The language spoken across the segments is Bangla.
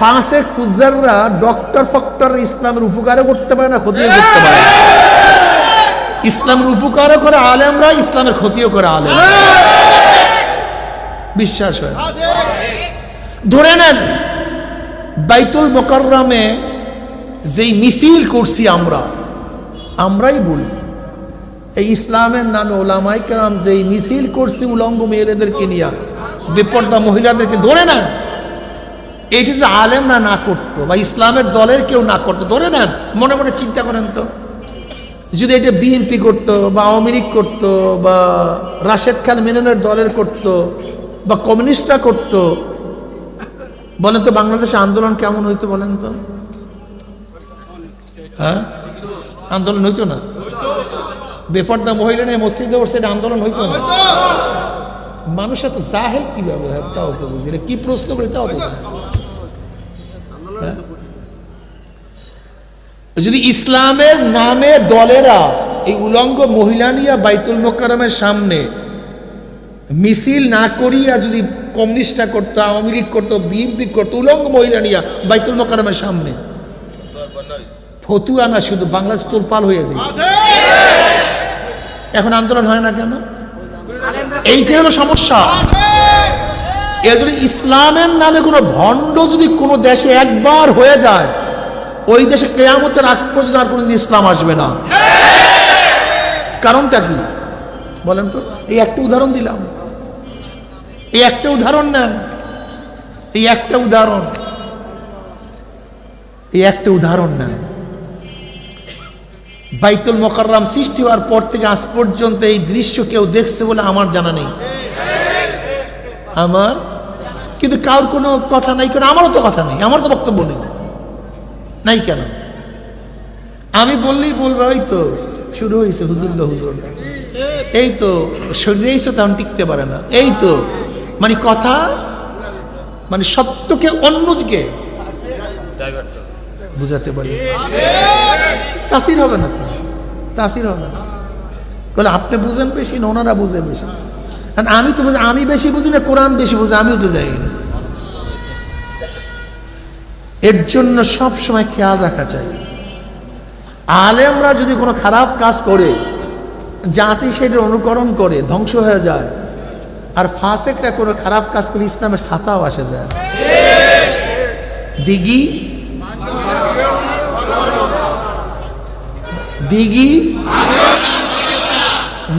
ফাসেক ফুজ্জাররা ডক্টর ফক্টর ইসলামের উপকারও করতে পারে না, ক্ষতিও করতে পারে না। ইসলামের উপকারও করে আলেমরা, ইসলামের ক্ষতিও করে আলেম। বিশ্বাস হয়? ধরে নেন বাইতুল মুকাররমে যেই মিছিল করছি আমরাই বলি, এই ইসলামের নামে ওলামায়ে কেরাম যেই মিছিল করছি উলঙ্গ মেয়েদেরকে নিয়ে, বেপর্দা মহিলাদেরকে, ধরে নেন এইটা যদি আলেমরা না করতো বা ইসলামের দলের কেউ না করতো, ধরে নেন, মনে মনে চিন্তা করেন তো, যদি এটা বিএনপি করতো বা আওয়ামী লীগ করতো বা রাশেদ খান মেননের দলের করতো বা কমিউনিস্টরা করতো, বলেন তো বাংলাদেশে আন্দোলন কেমন হইতো বলেন তো? হ্যাঁ, আন্দোলন হইতো না? বেপর্দা মহিলা নিয়ে মসজিদে উঠছে, আন্দোলন হইতো না? মানুষ এত জাহেল কিভাবে হয় তাও তো বুঝি না, কি প্রশ্ন করে তাও তো। যদি ইসলামের নামে দলেরা এই উলঙ্গ মহিলা নিয়ে বাইতুল মুকাররমের সামনে মিছিল না করিয়া যদি কমিউনিস্টরা করতো, আওয়ামী লীগ করতো, বিএনপি করতো, উলঙ্গ মহিলা নিয়ে বাইতুল মুকাররমের সামনে, ফতুয়া না শুধু বাংলাদেশ তোলপাল হয়ে যায়। এখন আন্দোলন হয় না কেন? এইটাই হলো সমস্যা। এর জন্য ইসলামের নামে কোনো ভণ্ড যদি কোনো দেশে একবার হয়ে যায়, ওই দেশে কিয়ামতের আগ পর্যন্ত আর কোনোদিন ইসলাম আসবে না। কারণটা কি বলেন তো? এই একটা উদাহরণ দিলাম, এই একটা উদাহরণ নেন, এই একটা উদাহরণ নেন। বাইতুল মুকাররম সৃষ্টি হওয়ার পর থেকে আজ পর্যন্ত এই দৃশ্য কেউ দেখছে বলে আমার জানা নেই। কিন্তু কারোর কোনো কথা নাই কেন? আমারও তো কথা নেই, আমার তো বক্তব্য নেই, নাই কেন? আমি বললেই বলবো ওই তো শুরু হয়েছে হুজুর, এই তো শরীরেইছো, তখন টিকতে পারে না, এই তো মানে কথা, মানে সত্যকে অন্যদিকে বুঝাতে পারি, তাসির হবে না, বলে আপনি বুঝেন বেশি না ওনারা বুঝে বেশি? আমি তো বুঝি, আমি বেশি বুঝি না কোরআন বেশি বুঝি, আমিও তো যাই না। এর জন্য সব সময় খেয়াল রাখা চাই, আলেমরা যদি কোনো খারাপ কাজ করে জাতি সেটা অনুকরণ করে ধ্বংস হয়ে যায়, আর ফাসেকরা কোনো খারাপ কাজ করে ইসলামের ছাতাও আসে যায়। দিঘি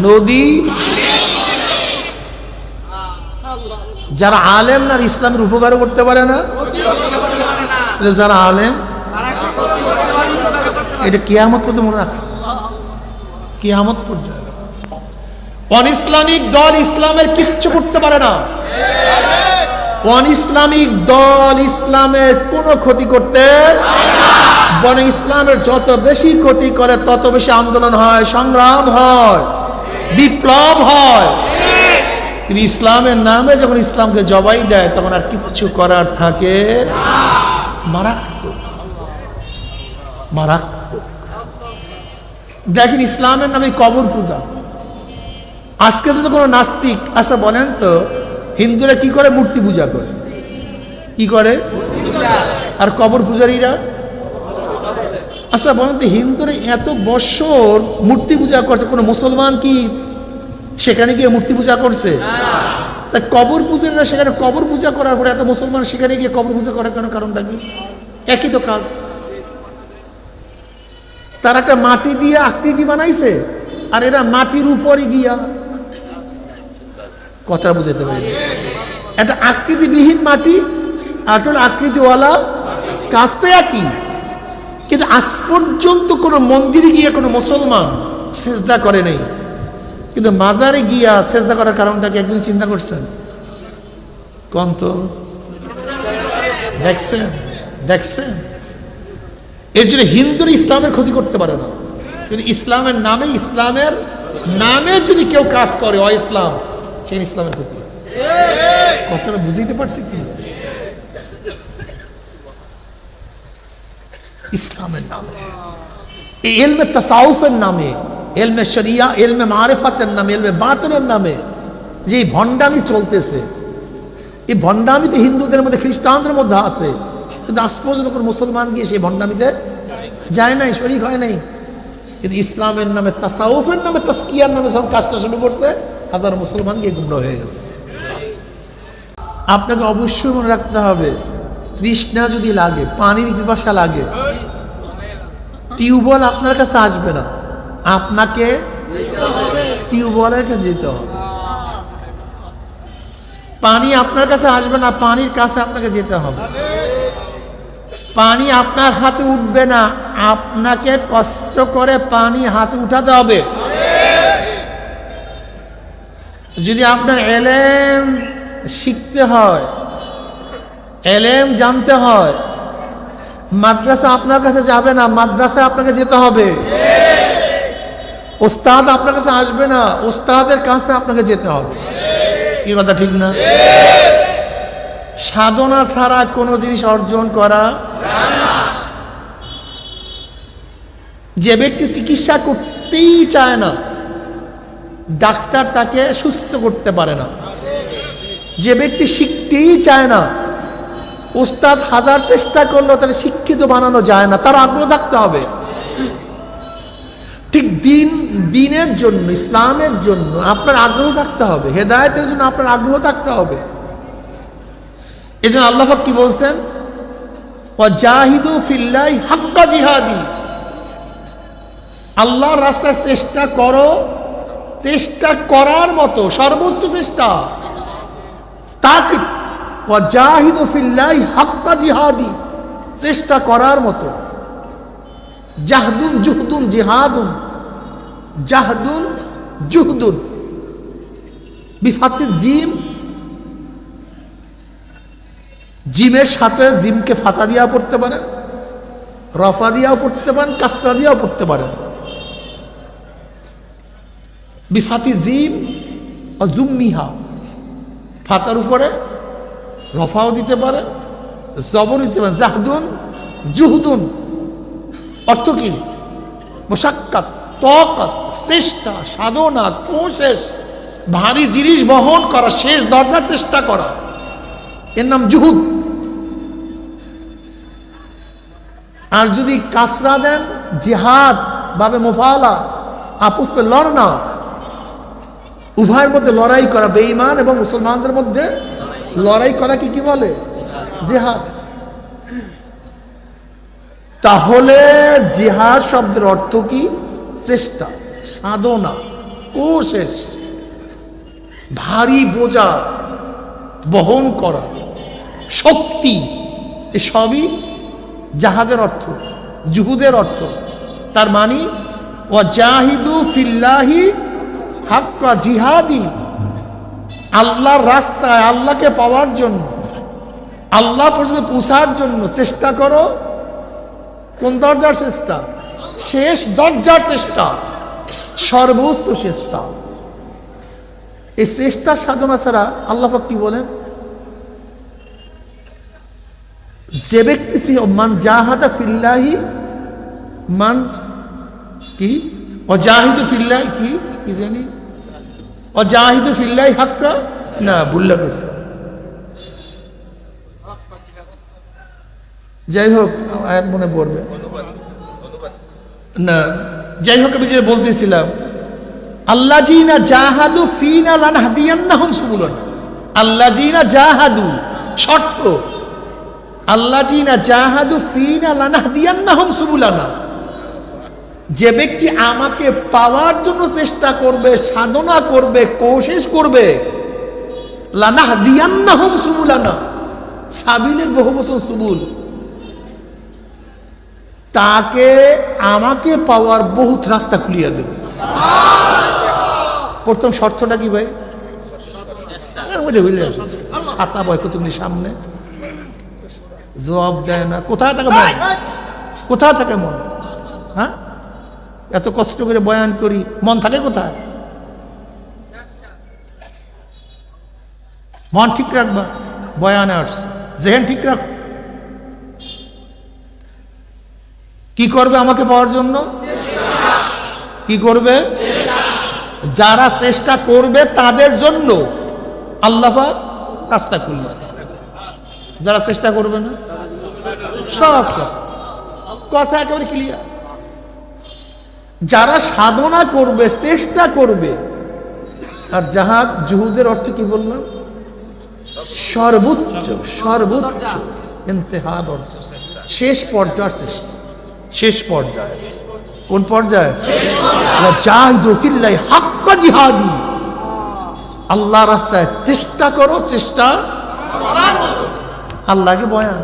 নদী, যারা আলেম না ইসলামের উপকার করতে পারে না, যারা আলেম, এটা কিয়ামত পর্যন্ত মনে রাখা, কিয়ামত পর্যন্ত অন ইসলামিক দল ইসলামের কিচ্ছু করতে পারে না। অন ইসলামিক দল ইসলামের কোনো ক্ষতি করতে, বরং ইসলামের যত বেশি ক্ষতি করে তত বেশি আন্দোলন হয়, সংগ্রাম হয়, বিপ্লব হয়। কিন্তু ইসলামের নামে যখন ইসলামকে জবাই দেয় তখন আর কিচ্ছু করার থাকে মারাত্মক। দেখেন ইসলামের নামে কবর পূজা। আজকে যদি কোনো নাস্তিক, আচ্ছা বলেন তো হিন্দুরা কি করে? মূর্তি পূজা করে, কি করে? আর কবর পূজারীরা, আচ্ছা বলেন তো হিন্দুরা এত বছর মূর্তি পূজা করছে, কোনো মুসলমান কি সেখানে গিয়ে মূর্তি পূজা করছে? তা কবর পূজারীরা সেখানে কবর পূজা করার পরে এত মুসলমান সেখানে গিয়ে কবর পূজা করার কেন? কারণটা কি? একই তো কাজ। তারা একটা মাটি দিয়ে আকৃতি বানাইছে, আর এরা মাটির উপরে গিয়া, কথা বুঝাতে পারি, একটা আকৃতিবিহীন মাটি আর আকৃতিওয়ালা, কাজ তো একই। কিন্তু আজ পর্যন্ত কোনো মন্দিরে গিয়ে কোনো মুসলমান সেজদা করে নেই, কিন্তু মাজারে গিয়া সেজদা করার কারণটা কি একদিন চিন্তা করছেন? কোন তো দেখছেন? এর জন্য হিন্দুরা ইসলামের ক্ষতি করতে পারে না, কিন্তু ইসলামের নামে যদি কেউ কাজ করে ইসলাম, সেই ইসলামের ক্ষতি। কথাটা বুঝাইতে পারছি কি? ইসলামের নামে, এই ইলমে তাসাউফের নামে, ইলমে শরিয়া, ইলমে মারিফাতের নামে, ইলমে বাতিনের নামে যে ভণ্ডামি চলতেছে, এই ভণ্ডামি তো হিন্দুদের মধ্যে, খ্রিস্টানদের মধ্যে আছে। কিন্তু আজ পর্যন্ত কোনো মুসলমান গিয়ে সেই ভণ্ডামিতে যায় নাই, শরীক হয় নাই। কিন্তু ইসলামের নামে, তাসাউফের নামে, তাসকিয়ার নামে যখন কাজটা শুরু করছে, হাজার মুসলমান গিয়ে গুমরাহ হয়ে গেছে। আপনাকে অবশ্যই মনে রাখতে হবে, তৃষ্ণা যদি লাগে, পানির পিপাসা লাগে, টিউবওয়েল আপনার কাছে আসবে না, আপনাকে টিউবওয়েলের কাছে যেতে হবে। পানি আপনার কাছে আসবে না, পানির কাছে আপনাকে যেতে হবে। পানি আপনার হাতে উঠবে না, আপনাকে কষ্ট করে পানি হাতে উঠাতে হবে। যদি আপনার এলেম শিখতে হয়, এলেম জানতে হয়, মাদ্রাসা আপনার কাছে যাবে না, মাদ্রাসা আপনাকে যেতে হবে। ওস্তাদ আপনার কাছে আসবে না, ওস্তাদের কাছে আপনাকে যেতে হবে। কি কথা ঠিক না? সাধনা ছাড়া কোনো জিনিস অর্জন করা যায় না। যে ব্যক্তি চিকিৎসা করতেই চায় না, ডাক্তার তাকে সুস্থ করতে পারে না। যে ব্যক্তি শিখতেই চায় না, ওস্তাদ হাজার চেষ্টা করলেও তাকে শিক্ষিত বানানো যায় না, তার আগ্রহ থাকতে হবে। ঠিক দিনের জন্য, ইসলামের জন্য আপনার আগ্রহ থাকতে হবে, হেদায়েতের জন্য আপনার আগ্রহ থাকতে হবে। এই জন্য আল্লাহ পাক কি বলছেন? ওয়াজাহিদু ফিল্লাহি হাক্কা জিহাদি, আল্লাহর রাস্তায় চেষ্টা করো, চেষ্টা করার মতো সর্বোচ্চ চেষ্টা। তাকে ওয়াজাহিদু ফিল্লাহি হাক্কা জিহাদি, চেষ্টা করার মতো। জাহদুন জুহদুন জিহাদুন, জাহদুন জুহদুন বিফাতির জিম, জিমের সাথে জিমকে ফাতা দিয়েও পড়তে পারেন, রফা দিয়েও পড়তে পারেন, কাসরা দিয়েও পড়তে পারেন। বিফাতি জিম ও জুম্মিহা, ফাতার উপরে রফাও দিতে পারেন, জবর দিতে পারেন। জাহদুন জুহদুন অর্থ কি? মুশাক্কাত, তাকাত, চেষ্টা, সাধনা, কোশেশ, ভারী জিনিস বহন করা, শেষ দরজার চেষ্টা করা, এর নাম জুহুদ। আর যদি কাসরা দেন, জিহাদ বাবে মুফালা, আপস পে লড়না, উভয়ের মধ্যে লড়াই করা, বেঈমান এবং মুসলমানদের মধ্যে লড়াই করা কি বলে? জিহাদ। তাহলে জিহাদ শব্দের অর্থ কি? চেষ্টা, সাধনা, কোশেশ, ভারী বোঝা বহন করা, শক্তি, এসবই জাহাদের অর্থ, জুহুদের অর্থ। তার মানে ওয়াজাহিদু ফিল্লাহি হাক্কা জিহাদি, আল্লাহর রাস্তায়, আল্লাহকে পাওয়ার জন্য, আল্লাহ পর্যন্ত পৌঁছার জন্য চেষ্টা করো। কোন দরজার চেষ্টা? শেষ দরজার চেষ্টা, সর্বোচ্চ চেষ্টা। এই চেষ্টা সাধনা ছাড়া আল্লাহ পাক কি বলেন? যে ব্যক্তি মান জাহাদা ফিল্লাহি, মান কি ওয়াজাহিদু ফিল্লাহি, কি জানি ওয়াজাহিদু ফিল্লাহি হাক্কা, না ভুল গেছে। যাই হোক, আয়াত মনে পড়বে না। যাই হোক, আমি যে বলতেছিলাম, আল্লাযীনা জাহাদু ফীনা লানাহদিয়ান্নাহুম সুবুলানা। আল্লাযীনা জাহাদু শর্ত, আল্লাযীনা জাহাদু ফীনা লানাহদিয়ান্নাহুম সুবুলানা। যে ব্যক্তি আমাকে পাওয়ার জন্য চেষ্টা করবে, সাধনা করবে, কোশিশ করবে, লানাহদিয়ান্নাহুম সুবুলানা, সাবিলের বহু বচন সুবুল, তাকে আমাকে পাওয়ার বহুত রাস্তা খুলিয়ে দেবে। প্রথম শর্তটা কি ভাই? ছাতা বয় কতগুলি সামনে, জবাব দেয় না। কোথায় থাকে মন? কোথায় থাকে মন? হ্যাঁ, এত কষ্ট করে বয়ান করি, মন থাকে কোথায়? মন ঠিক রাখবা, বয়ানে আসছে, জেহেন ঠিক রাখ। কি করবে আমাকে পাওয়ার জন্য? কি করবে? যারা চেষ্টা করবে তাদের জন্য আল্লাহ পাক রাস্তা খুলবে। যারা চেষ্টা করবে না, সহজ কথা একেবারে ক্লিয়ার। যারা সাধনা করবে, চেষ্টা করবে, আর জাহাদ জুহুদের অর্থ কি বললাম? সর্বোচ্চ, সর্বোচ্চ ইন্তেহাদ অর্থ, শেষ পর্যায়ের চেষ্টা, শেষ পর্যায়ে। কোন পর্যায়ে? জাহিদু ফিল্লাহি হাক্কা জিহাদি, আল্লাহ রাস্তায় চেষ্টা করো, চেষ্টা আল্লাহকে বয়ান,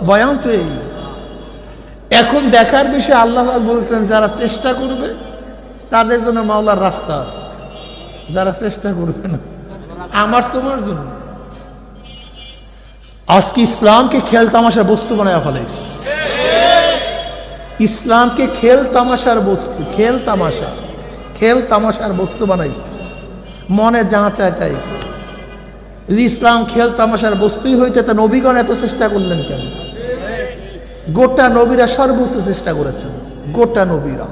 বয়ান তো এই। এখন দেখার বিষয় আল্লাহ বলছেন যারা চেষ্টা করবে তাদের জন্য মাওলার রাস্তা আছে, যারা চেষ্টা করবে না আমার তোমার জন্য। আজকে ইসলামকে খেল তামাশার বস্তু বানায় ফেলাইছে, ইসলামকে খেল তামাশার বস্তু, খেল তামাশা, খেল তামাশার বস্তু বানাইছে। মনে যা চায় তাই। যদি ইসলাম খেল তামাশার বস্তুই হইতে তা নবীগণ এত চেষ্টা করলেন কেন? গোটা নবীরা সর্বোচ্চ চেষ্টা করেছেন, গোটা নবীরা,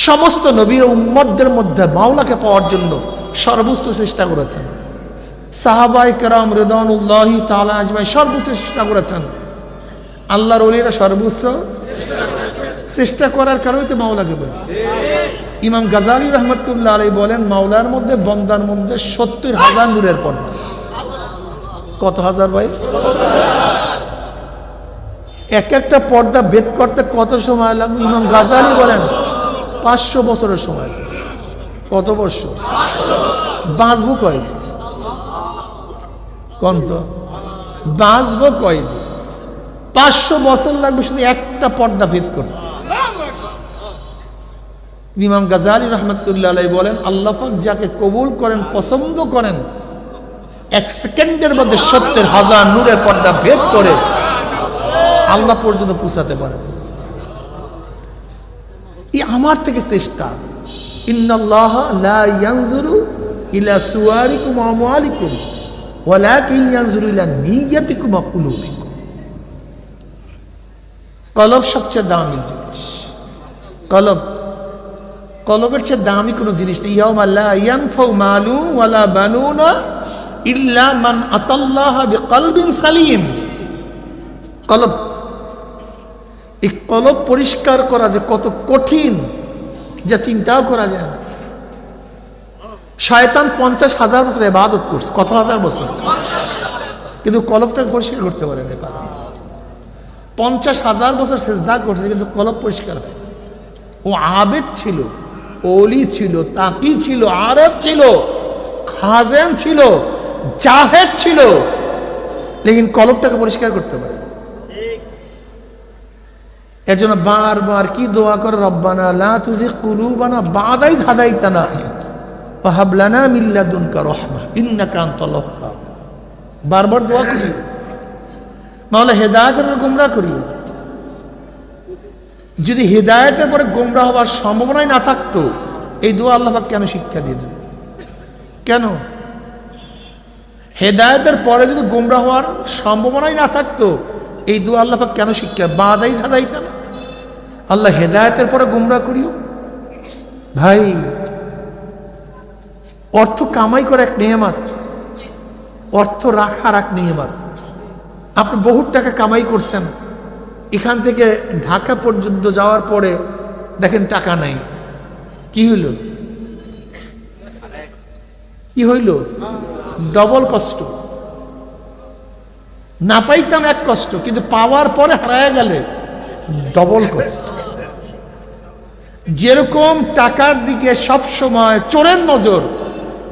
সমস্ত নবীর উম্মতদের মধ্যে মাওলাকে পাওয়ার জন্য সর্বোচ্চ চেষ্টা করেছেন। সাহাবায়ে কেরাম রিদওয়ানুল্লাহি তাআলা আজমাইন সর্বোচ্চ চেষ্টা করেছেন। আল্লাহর ওলিরা সর্বোচ্চ চেষ্টা করার কারণে তো মাওলাকে বলেছে। ইমাম গাজালি রহমতুল্লাহ আলাইহি বলেন, মাওলার মধ্যে বন্দার মধ্যে ৭০,০০০ নূরের পর্দা। কত হাজার ভাই? এক একটা পর্দা ভেদ করতে কত সময় লাগবে? ইমাম গাজালি বলেন ৫০০ বছরের সময়। কত বছর? বাঁচবো কয়দিন? কোন তো বাঁচবো কয়দিন? ৫০০ বছর লাগবে শুধু একটা পর্দা ভেদ করতে। ইমাম গাজালি রহমতুল্লাহ আলাইহি বলেন, আল্লাহ পাক যাকে কবুল করেন, পছন্দ করেন, ১ সেকেন্ডের মধ্যে ৭০,০০০ নূরের পর্দা ভেদ করে আল্লাহ পর্যন্ত পৌঁছাতে পারে। এই আমার থেকে চেষ্টা। ইন্নাল্লাহ লা ইয়ানজুরু ইলা সুওয়ারিকুম ওয়া আমওয়ালিকুম ওয়ালাকিন ইয়ানজুরু ইলা নিয়্যাতিকুম ওয়া কুলুবিকুম। কলব সবচেয়ে দামি জিনিস। কলব, কলবের চেয়ে দামি কোনো জিনিস নেই। ইয়াউমা লা ইয়ানফাউ মালু ওয়ালা বানুনা ইল্লা মান আতাল্লাহা বিকলবিন সালিম। কলব, এই কলব পরিষ্কার করা যে কত কঠিন, যা চিন্তাও করা যায় না। শয়তান ৫০,০০০ বছর ইবাদত করছে, কত হাজার বছর, কিন্তু কলবটাকে পরিষ্কার করতে পারে না। ৫০,০০০ বছর সিজদা করছে, কিন্তু কলব পরিষ্কার হয়। ও আবেদ ছিল, ওলি ছিল, তাকি ছিল, আরেফ ছিল, খাজেন ছিল, জাহেদ ছিল, লেকিন কলবটাকে পরিষ্কার করতে পারে। এর জন্য বারবার কি দোয়া করে? রব্বানা লা তুযিগ কুলুবানা বা'দা ইয হাদাইতানা ওয়া হাব লানা মিন লাদুনকা রাহমাহ ইন্নাকা আনতাল ওয়াহ্হাব। বারবার দোয়া করি, নাহলে হেদায়েতের গোমরাহ করি। যদি হেদায়েতের পরে গোমরাহ হওয়ার সম্ভাবনাই না থাকতো, এই দোয়া আল্লাহ পাক কেন শিক্ষা দিলেন? কেন? হেদায়েতের পরে যদি গোমরাহ হওয়ার সম্ভাবনাই না থাকতো, এই দোয়া আল্লাহ পাক কেন শিক্ষা? বা'দা ইয হাদাইতানা, আল্লাহ হেদায়েতের পরে গোমরাহ করিও। ভাই, অর্থ কামাই করা এক নেয়ামত, অর্থ রাখার এক নেয়ামত। আপনি বহুত টাকা কামাই করছেন, এখান থেকে ঢাকা পর্যন্ত যাওয়ার পরে দেখেন টাকা নাই, কি হইল? কি হইল? ডবল কষ্ট। না পাইতাম এক কষ্ট, কিন্তু পাওয়ার পরে হারায় গেলে ডবল কষ্ট। যেরকম টাকার দিকে সব সময় চোরের নজর,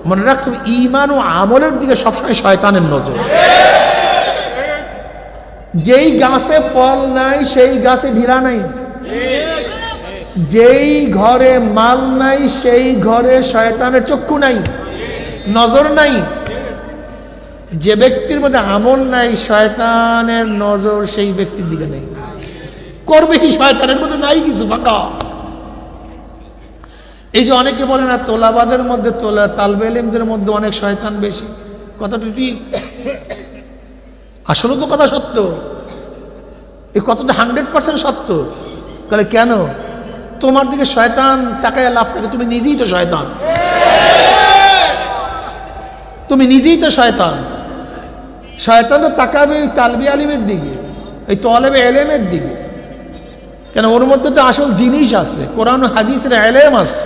মনে রাখতে হবে ঈমান ও আমলের দিকে সবসময় শয়তানের নজর। যেই গাছে ফল নাই সেই গাছে ঢিলা নাই, যেই ঘরে মাল নাই সেই ঘরে শয়তানের চক্ষু নাই, নজর নাই। যে ব্যক্তির মধ্যে আমল নাই, শয়তানের নজর সেই ব্যক্তির দিকে নেই। করবে কি? শয়তানের মধ্যে নাই কিছু, ফাঁকা। এই যে অনেকে বলে না তোলাবাদের মধ্যে, তালবে ইলমদের মধ্যে অনেক শয়তান বেশি, কথাটা ঠিক, আসলে তো কথা সত্য। এই কথাটা 100% সত্য। তাহলে কেন? তোমার দিকে শয়তান তাকায় লাভ থাকে, তুমি নিজেই তো শয়তান, তুমি নিজেই তো শয়তান। শয়তান তো তাকাবে এই তালবি আলিমের দিকে, এই তলেবে এলেমের দিকে, কেন ওর মধ্যে তো আসল জিনিস আছে, কোরআন হাদিসের এলেম আছে।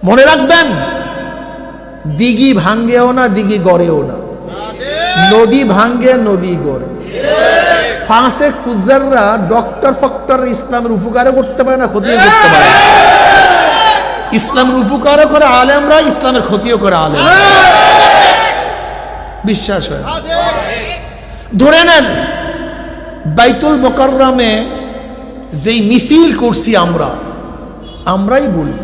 মনে রাখবেন, দিঘি ভাঙ্গেও না, দিঘি গড়েও না, নদী ভাঙ্গে নদী গড়ে। ফাসেক ফুজ্জাররা ডক্টর ফক্টর ইসলামের উপকারও করতে পারে না, ক্ষতিও করতে পারে না। ইসলামের উপকারও করে আলেমরা, ইসলামের ক্ষতিও করে আলেম। বিশ্বাস হয়? ধরে নেন বাইতুল মুকাররমে যেই মিছিল করছি আমরাই বলি,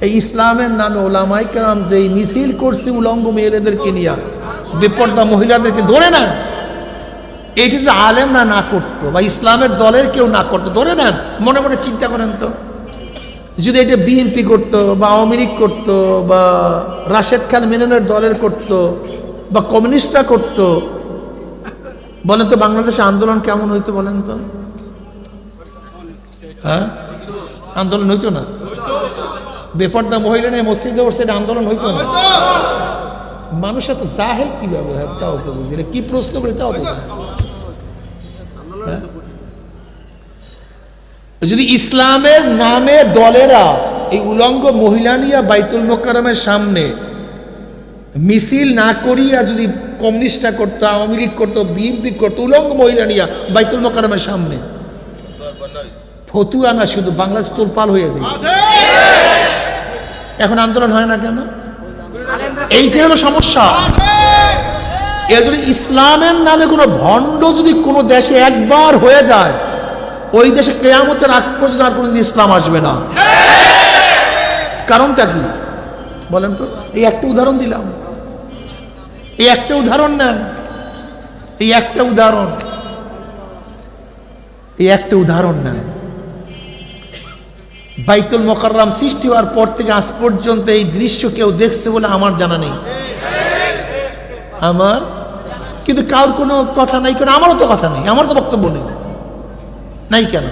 এই ইসলামের নামে ওলামায়ে কেরাম যেই মিছিল করছি উলঙ্গ মেয়েদেরকে নিয়ে, বেপর্দা মহিলাদেরকে, ধরে নেন এইটি যদি আলেমরা না করতো বা ইসলামের দলের কেউ না করতো, ধরে নেন, মনে মনে চিন্তা করেন তো, যদি এটা বিএনপি করতো বা আওয়ামী লীগ করতো বা রাশেদ খান মেননের দলের করতো বা কমিউনিস্টরা করতো, বলেন তো বাংলাদেশে আন্দোলন কেমন হইতো বলেন তো? হ্যাঁ, আন্দোলন হইতো না? বেপর্দা মহিলা নিয়ে মসজিদে উঠছে, আন্দোলন হইতো না? মানুষ এত জাহেল কিভাবে হয় তাও তো বুঝি না, কি প্রশ্ন করে তাও তো। যদি ইসলামের নামে দলেরা এই উলঙ্গ মহিলা নিয়ে বাইতুল মুকাররমের সামনে মিছিল না করিয়া যদি কমিউনিস্টরা করতো, আওয়ামী লীগ করতো, বিএনপি করতো, উলঙ্গ মহিলা নিয়ে বাইতুল মুকাররমের সামনে, ফতুয়া না শুধু বাংলাদেশ তোলপাল হয়ে যায়। এখন আন্দোলন হয় না কেন? এইটাই হলো সমস্যা। এর জন্য ইসলামের নামে কোনো ভণ্ড যদি কোনো দেশে একবার হয়ে যায়, ওই দেশে কিয়ামতের আগ পর্যন্ত আর কোনোদিন ইসলাম আসবে না। কারণটা কি বলেন তো? এই একটা উদাহরণ দিলাম, এই একটা উদাহরণ নেন, এই একটা উদাহরণ নেন। বাইতুল মুকাররম সৃষ্টি হওয়ার পর থেকে আজ পর্যন্ত এই দৃশ্য কেউ দেখছে বলে আমার জানা নেই। আমার কিন্তু কারোর কোনো কথা নাই, কেন? আমারও তো কথা নেই, আমার তো বক্তব্য নেই, নাই কেন?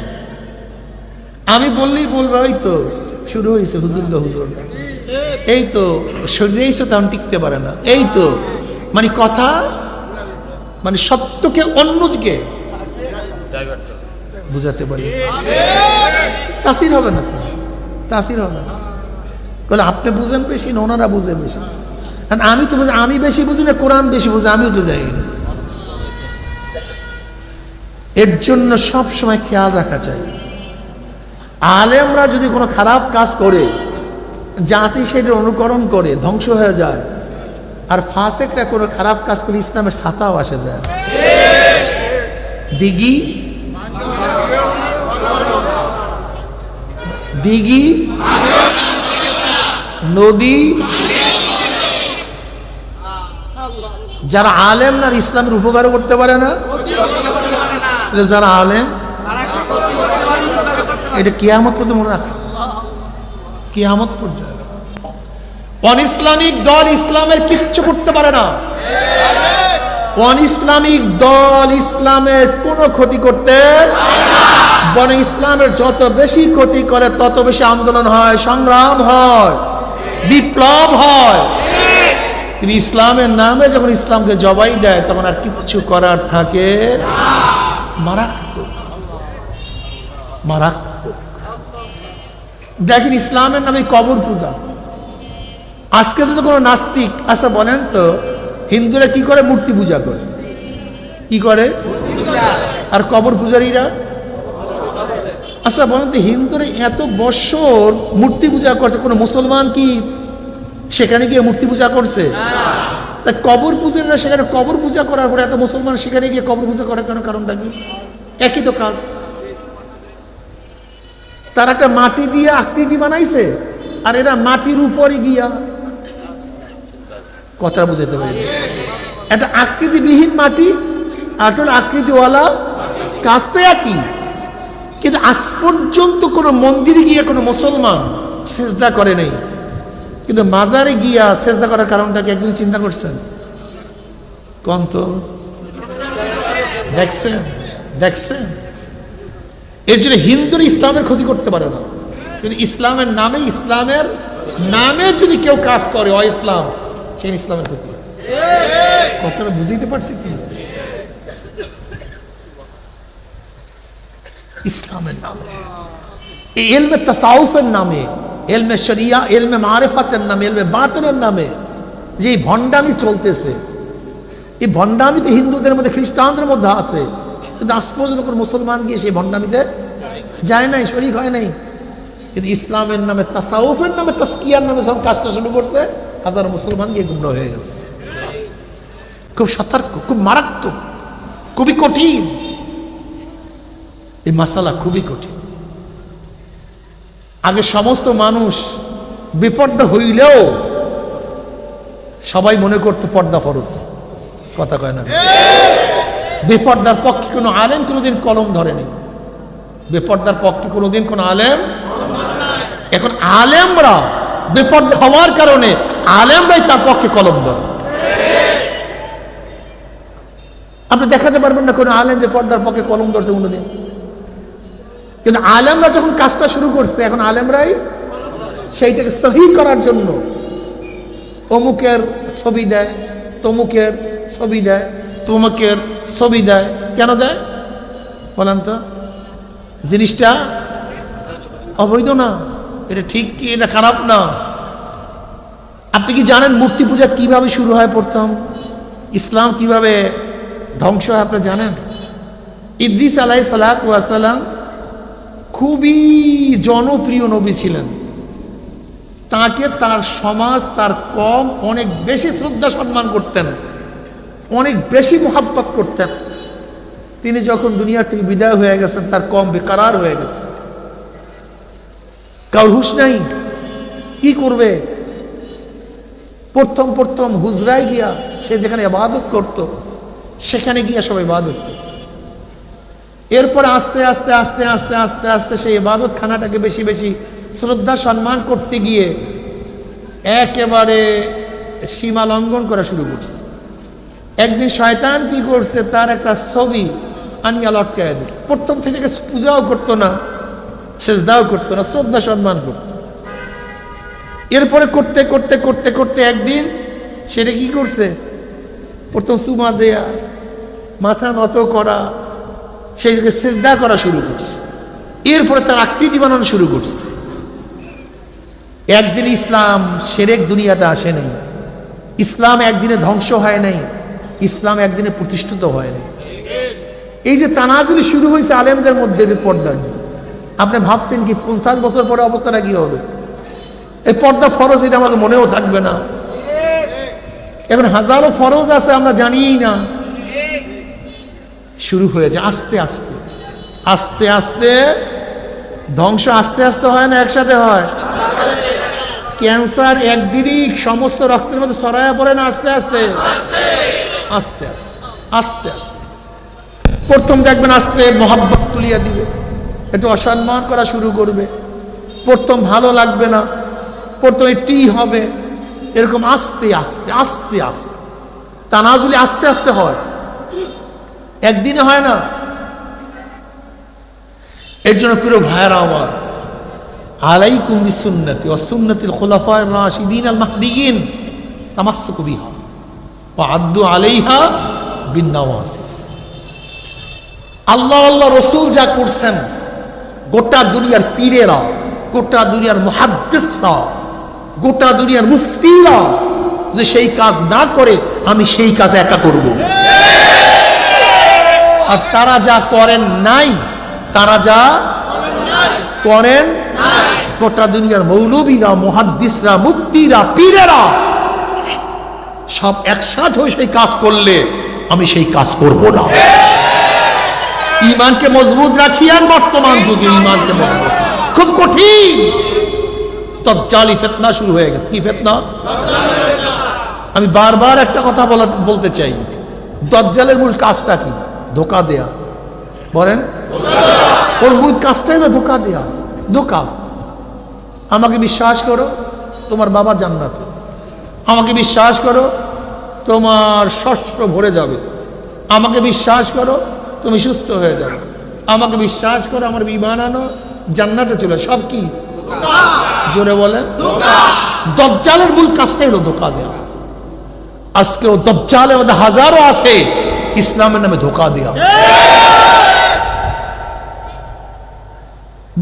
আমি বললেই বলবো ওই তো শুরু হয়েছে হুজুর, এই তো শরীরেইছো, তখন টিকতে পারে না, এই তো মানে কথা, মানে সত্যকে অন্যদিকে বুঝাতে পারি, তাসির হবে না, তাসির হবে না। বলে আপনি বুঝেন বেশি না ওনারা বুঝে বেশি? আমি তো বুঝি, আমি বেশি বুঝি না কোরআন বেশি বুঝি, আমিও তো যাই না। এর জন্য সব সময় খেয়াল রাখা চাই, আলেমরা যদি কোনো খারাপ কাজ করে জাতি সেটার অনুকরণ করে ধ্বংস হয়ে যায়, আর ফাসেকরা কোনো খারাপ কাজ করে ইসলামের ছাতাও আসে যায়। দিঘি নদী, যারা আলেম না ইসলামের উপকারও করতে পারে না, যারা আলেম, এটা কিয়ামত পর্যন্ত মনে রাখে, কিয়ামত পর্যন্ত অন ইসলামিক দল ইসলামের কিচ্ছু করতে পারে না। অন ইসলামিক দল ইসলামের কোনো ক্ষতি করতে, বরং ইসলামের যত বেশি ক্ষতি করে তত বেশি আন্দোলন হয়, সংগ্রাম হয়, বিপ্লব হয়। কিন্তু ইসলামের নামে যখন ইসলামকে জবাই দেয় তখন আর কিচ্ছু করার থাকে মারাত্মক, মারাত্মক। দেখেন ইসলামের নামে কবর পূজা। আজকে যদি কোনো নাস্তিক, আচ্ছা বলেন তো হিন্দুরা কি করে? মূর্তি পূজা করে, কি করে? আর কবর পূজারীরা, আচ্ছা বলেন তো হিন্দুরা এত বছর মূর্তি পূজা করছে, কোনো মুসলমান কি সেখানে গিয়ে মূর্তি পূজা করছে? তা কবর পূজারীরা সেখানে কবর পূজা করার পরে এত মুসলমান সেখানে গিয়ে কবর পূজা করার কেন? কারণটা কি? একই তো কাজ। তারা একটা মাটি দিয়ে আকৃতি বানাইছে, আর এরা মাটির উপরে গিয়া, কথা বুঝাতে পারি, একটা আকৃতিবিহীন মাটি আর আকৃতিওয়ালা, কাজ তো একই। কিন্তু আজ পর্যন্ত কোনো মন্দিরে গিয়ে কোনো মুসলমান সেজদা করে নাই, কিন্তু মাজারে গিয়া সেজদা করার কারণটা কি একদিন চিন্তা করছেন? কোন তো দেখছেন? দেখছেন? এর জন্য হিন্দুরা ইসলামের ক্ষতি করতে পারে না, কিন্তু ইসলামের নামে যদি কেউ কাজ করে অ ইসলাম, সেখানে ইসলামের ক্ষতি। কথাটা বুঝাইতে পারছি কি? ইসলামের নামে, এই ইলমে তাসাউফের নামে, ইলমে শরিয়া, ইলমে মারিফাতের নামে, ইলমে বাতিনের নামে যে এই ভণ্ডামি চলতেছে, এই ভণ্ডামি তো হিন্দুদের মধ্যে, খ্রিস্টানদের মধ্যে আছে, কিন্তু আজ পর্যন্ত কোনো মুসলমান গিয়ে সেই ভণ্ডামিতে যায় নাই, শরীক হয় নাই। কিন্তু ইসলামের নামে, তাসাউফের নামে, তাসকিয়ার নামে যখন কাজটা শুরু করছে, হাজার মুসলমান গিয়ে গুমরা হয়ে গেছে। খুব সতর্ক, খুব মারাত্মক, খুবই কঠিন এই মাসালা, খুবই কঠিন। আগে সমস্ত মানুষ বিপর্দা হইলেও সবাই মনে করতো পর্দা ফরজ, কথা কয় না? বেপর্দার পক্ষে কোনো আলেম কোনোদিন কলম ধরেনি, বেপর্দার পক্ষে কোনোদিন কোনো আলেম। এখন আলেমরা বেপর্দা হওয়ার কারণে আলেমরাই তার পক্ষে কলম ধরে। আপনি দেখাতে পারবেন না কোনো আলেম বেপর্দার পক্ষে কলম ধরছে কোনোদিন, কিন্তু আলেমরা যখন কাজটা শুরু করছে, এখন আলেমরাই সেইটাকে সহি করার জন্য অমুকের ছবি দেয়, তমুকের ছবি দেয়, তমুকের ছবি দেয়। কেন দেয় বলেন তো? জিনিসটা অবৈধ না, এটা ঠিক কি এটা খারাপ না? আপনি কি জানেন মূর্তি পূজা কিভাবে শুরু হয়? প্রথম ইসলাম কিভাবে ধ্বংস হয় আপনি জানেন? ইদ্রিস আলাইহিস সালাতু ওয়াস সালাম খুবই জনপ্রিয় নবী ছিলেন, তাকে তার সমাজ, তার কম অনেক বেশি শ্রদ্ধা সম্মান করতেন, অনেক বেশি মোহাব্বত করতেন। তিনি যখন দুনিয়ার থেকে বিদায় হয়ে গেছেন, তার কম বেকারার হয়ে গেছে, কারোর হুঁশ নাই, কি করবে? প্রথম হুজরায় গিয়া সে যেখানে ইবাদত করত, সেখানে গিয়া সবাই ইবাদত করত। এরপর আস্তে আস্তে আস্তে আস্তে আস্তে আস্তে সেই ইবাদত খানাটাকে বেশি বেশি শ্রদ্ধা সম্মান করতে গিয়ে একেবারে সীমা লঙ্ঘন করা শুরু করছে। একদিন শয়তান কি করছে, তার একটা ছবি আনিয়া লটকায় দিচ্ছে। প্রথম থেকে পূজাও করতো না, সেজদাও করতো না, শ্রদ্ধা সম্মান করত। এরপরে করতে করতে করতে করতে একদিন সেটা কি করছে, প্রথম সুমা দেয়া, মাথা নত করা, সেই সেজদা করা শুরু করছে। এরপরে তার আকৃতি বানানো শুরু করছে। একদিন ইসলাম শিরক দুনিয়াতে আসে নাই, ইসলাম একদিনে ধ্বংস হয় নাই, ইসলাম একদিনে প্রতিষ্ঠিত হয় নাই। এই যে তানাজুলি শুরু হয়েছে আলেমদের মধ্যে পর্দা নিয়ে, আপনি ভাবছেন কি 50 বছর পরে অবস্থাটা কি হবে? এই পর্দা ফরজ, এটা আমাদের মনেও থাকবে না। এখন হাজারো ফরজ আছে আমরা জানিই না। শুরু হয়েছে আস্তে আস্তে আস্তে আস্তে ধ্বংস, আস্তে আস্তে হয় না একসাথে হয়? ক্যান্সার একদিনই সমস্ত রক্তের মধ্যে ছড়ায়া পড়ে না? আস্তে আস্তে আস্তে আস্তে আস্তে আস্তে প্রথম দেখবেন আস্তে মোহাব্বত তুলিয়া দিবে, একটু অসম্মান করা শুরু করবে, প্রথম ভালো লাগবে না, প্রথমে টি হবে, এরকম আস্তে আস্তে আস্তে আস্তে তানাজুলি আস্তে আস্তে হয়, একদিনে হয় না। এর জন্য প্রিয় ভাইয়েরা আমার, আলাইকুম বিসুন্নতি ওয়া সুন্নাতিল খুলাফায়ে রাশিদিন আল মাহদিয়িন তামাসসাকু বিহা ওয়া আদ্দু আলাইহা বিন্নাওয়াসিস। আল্লাহ আল্লাহ রসুল যা করছেন, গোটা দুনিয়ার পীরেরা, গোটা দুনিয়ার মুহাদ্দিসরা, গোটা দুনিয়ার মুফতিরা যদি সেই কাজ না করে, আমি সেই কাজ একা করব। আর তারা যা করেন নাই, তারা যা করেন, গোটা দুনিয়ার মৌলবীরা, মুহাদ্দিসরা, মুফতিরা, পীরেরা সব একসাথে হয়ে সেই কাজ করলে আমি সেই কাজ করব না। ঈমানকে মজবুত রাখিয়ান বর্তমান যুগে, ঈমানকে মজবুত, খুব কঠিন। দাজ্জালি ফিতনা শুরু হয়ে গেছে। কি ফিতনা? আমি বারবার একটা কথা বলতে চাই, দাজ্জালের মূল কাজটা কি? ধোঁকা দেয়া। বলেন, ওর মূল কাজটাই না ধোঁকা দেয়া। ধোঁকা। আমাকে বিশ্বাস করো, তোমার বাবা জান্নাতে। আমাকে বিশ্বাস করো, তোমার শস্য ভরে যাবে। আমাকে বিশ্বাস করো, তুমি সুস্থ হয়ে যাবে। আমাকে বিশ্বাস করো, আমার ঈমান আনো, জান্নাতে চলে। সব কি? জোরে বলেন। দাজ্জালের মূল কাজটাই হলো ধোঁকা দেওয়া। আজকেও দাজ্জালের মধ্যে হাজারো আছে ইসলামের নামে ধোঁকা দেয়া।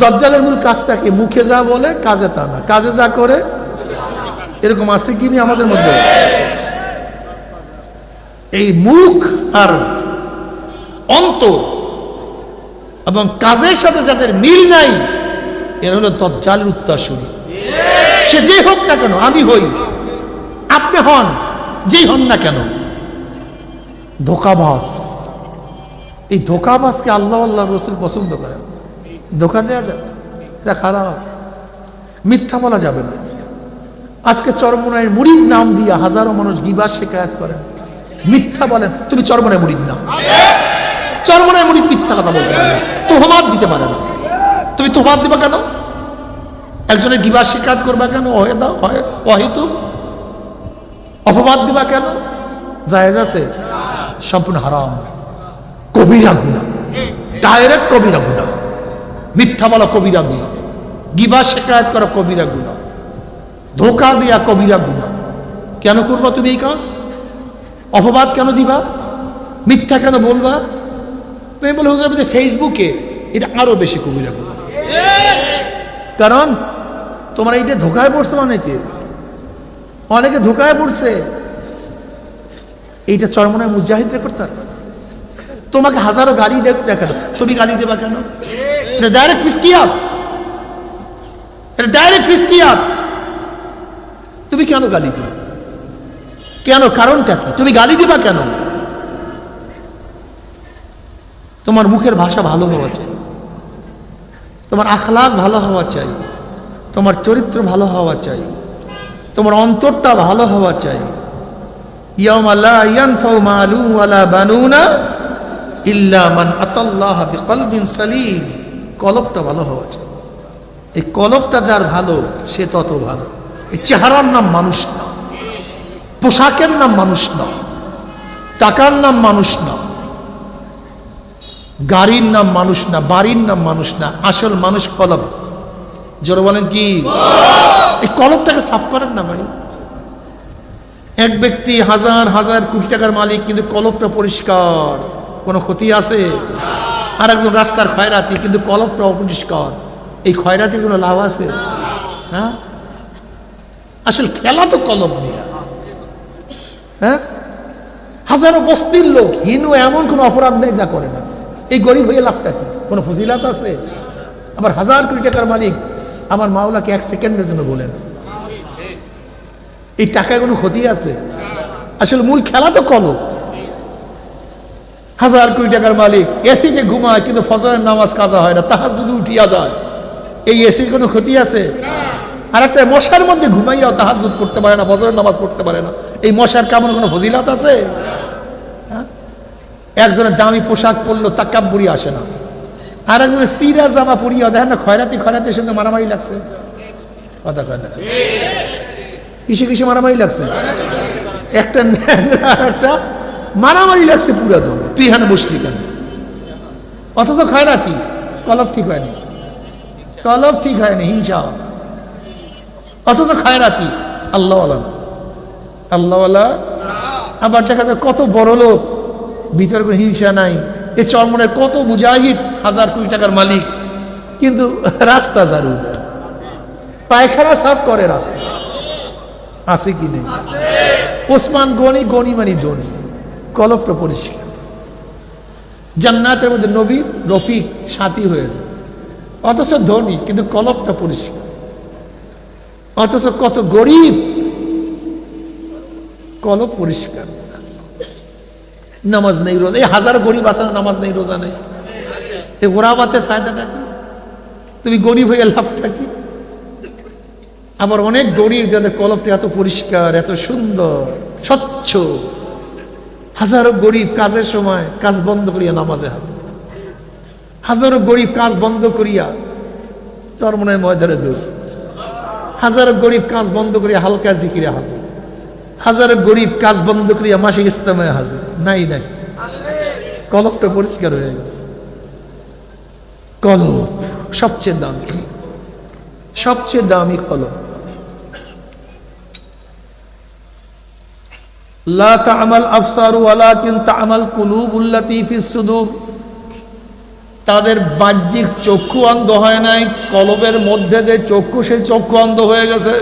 দাজ্জালের মূল কাজটা কি? মুখে যা বলে কাজে তা না, কাজে যা করে। এরকম আছে কি না আমাদের মধ্যে? এই মুখ আর অন্তর এবং কাজের সাথে যাদের মিল নাই, এর হলো দাজ্জালের উত্তরসূরি। সে যে হোক না কেন, আমি হই, আপনি হন, যেই হন না কেন, ধোঁকাবাজ। এই ধোঁকাবাজকে আল্লাহ আল্লাহ রসুল পছন্দ করেন। ধোঁকা দেওয়া যাবে, এটা খারাপ। মিথ্যা বলা যাবে না। আজকে চরমনায়ের মুরিদ নাম দিয়া হাজারো মানুষ গিবা শিকায়াত করেন, মিথ্যা বলেন। তুমি চরমনায় মুরিদ না, চরমনায় মুরিদ মিথ্যা কথা বলতে পারে না, তোহমাত দিতে পারে না। তুমি তোহমাত দিবা কেন? একজনের গিবা শিকায়াত করবা কেন? অহেতু অপবাদ দিবা কেন? জায়েজ আছে? সম্পূর্ণ হারাম, কবিরা গুনাহ, ডাইরেক্ট কবিরা গুনাহ। মিথ্যা বলা কবিরা গুনাহ, গিবা শিকায়াত করা কবিরা গুনাহ, ধোঁকা দেয়া কবিরা গুনাহ। কেন করবা তুমি এই কাজ? অপবাদ কেন দিবা? মিথ্যা কেন বলবা? তুমি বলে হুজুর ফেসবুকে, এটা আরো বেশি কবিরা গুনাহ। কারণ তোমার এইটা ধোঁকায় পড়ছে, অনেকে ধোঁকায় পড়ছে। এইটা চরমনায় মুজাহিদরা করতে পারবে। তোমাকে হাজারো গালি দেখানো, তুমি গালি দেবা কেন? এটা ডাইরেক্ট ফিসকিয়াত, এটা ডাইরেক্ট ফিসকিয়াত। তুমি কেন গালি দিবা? কেন? কারণটা কি? তুমি গালি দিবা কেন? তোমার মুখের ভাষা ভালো হওয়া চাই, তোমার আখলাক ভালো হওয়া চাই, তোমার চরিত্র ভালো হওয়া চাই, তোমার অন্তরটা ভালো হওয়া চাই। ইয়াউমা লা ইয়ানফাউ মালুন ওয়ালা বানুনা ইল্লা মান আতাল্লাহ বিকলবিন সালিম। কলবটা ভালো হওয়া চাই। এই কলবটা যার ভালো, সে তত ভালো। এই চেহারার নাম মানুষ না, পোশাকের নাম মানুষ না, টাকার নাম মানুষ না, গাড়ির নাম মানুষ না, বাড়ির নাম মানুষ না। আসল মানুষ কলব। জোরে বলেন কি? এই কলবটাকে সাফ করেন না ভাই। এক ব্যক্তি হাজার হাজার কোটি টাকার মালিক, কিন্তু কলবটা পরিষ্কার, কোনো ক্ষতি আছে? আর একজন রাস্তার খয়রাতি, কিন্তু কলবটা অপরিষ্কার। এই খয়রাতির কোনো লাভ আছে? হ্যাঁ, আসল খেলা তো কলব নিয়ে। হ্যাঁ, হাজারো বস্তির লোক হিন্দু এমন কোন অপরাধ নেই যা করে না। এই গরিব হয়ে লাভটা কি? কোনো ফজিলাত আছে? আবার হাজার কোটি টাকার মালিক আমার মাওলাকে এক সেকেন্ডের জন্য বলেন, এই টাকায় কোনো ক্ষতি আছে? আসলে মূল খেলা তো কলব। হাজার কোটি টাকার মালিক এসিতে ঘুমায়, কিন্তু ফজরের নামাজ কাজা হয় না, তাহাজ্জুদে উঠিয়া যায়। এই এসির কোনো ক্ষতি আছে? আর একটা মশার মধ্যে ঘুমাইয়াও তাহাজ্জুদ করতে পারে না, ফজরের নামাজ পড়তে পারে না। এই মশার কেমন কোনো ফজিলাত আছে? একজনের দামি পোশাক পরলো, তাকাব্বুরি আসে না। আর একজনের সিরা জামা পরিয়া দেখেন না, খয়রাতি খয়রাতির সঙ্গে মারামারি লাগছে। কথা কয় না? কিসে কিসে মারামারি লাগছে? একটা একটা মারামারি লাগছে পুরা দল। তুই এখানে বসলি কেন? অথচ খয়রাতি। কলব ঠিক হয়নি, কলব ঠিক হয়নি, হিংসা। অথচ খয়রাতি আল্লাহওয়ালা, আল্লাহওয়ালা। আবার দেখা যায় কত বড় লোক, ভিতরে কোনো হিংসা নাই। এ চরমনের কত মুজাহিদ, হাজার কোটি টাকার মালিক, কিন্তু রাস্তা ঝাড়ু দেয়, পায়খানা সাফ করে রাত। আছে কি নেই? ওসমান গনি, গনি মানি ধনী, কলবটা পরিষ্কার। জান্নাতের মধ্যে নবী রফিক সাথী হয়েছে, অথচ ধনী, কিন্তু কলবটা পরিষ্কার। অথচ কত গরিব, কলব পরিষ্কার, নামাজ নেই, রোজা। এই হাজারো গরিব আছে, নামাজ নেই, রোজা নেই। এই গোরাবাতের ফায়দাটা কি? তুমি গরিব হয়ে লাভটা কি? আবার অনেক গরিব যাদের কলবটা এত পরিষ্কার, এত সুন্দর, স্বচ্ছ। হাজারো গরিব কাজের সময় কাজ বন্ধ করিয়া নামাজে হাজির, হাজারো গরিব কাজ বন্ধ করিয়া চরমনায় ময়দানে দৌড়, হাজারো গরিব কাজ বন্ধ করিয়া হালকা জিকিরে হাজির, হাজারো গরিব কাজ বন্ধ করিয়া মাসিক ইস্তেমায় হাজির। নাই নাই, কলবটা পরিষ্কার হয়ে গেছে। কলব সবচেয়ে দামি, সবচেয়ে দামি কলব। লা তা'মাল আবসারু ওয়ালাকিন তা'মাল কুলুবুল্লাতী ফিস সুদূর। তাদের বাহ্যিক চক্ষু অন্ধ হয় নাই, কলবের মধ্যে যে চক্ষু, সেই চক্ষু অন্ধ হয়ে গেছে।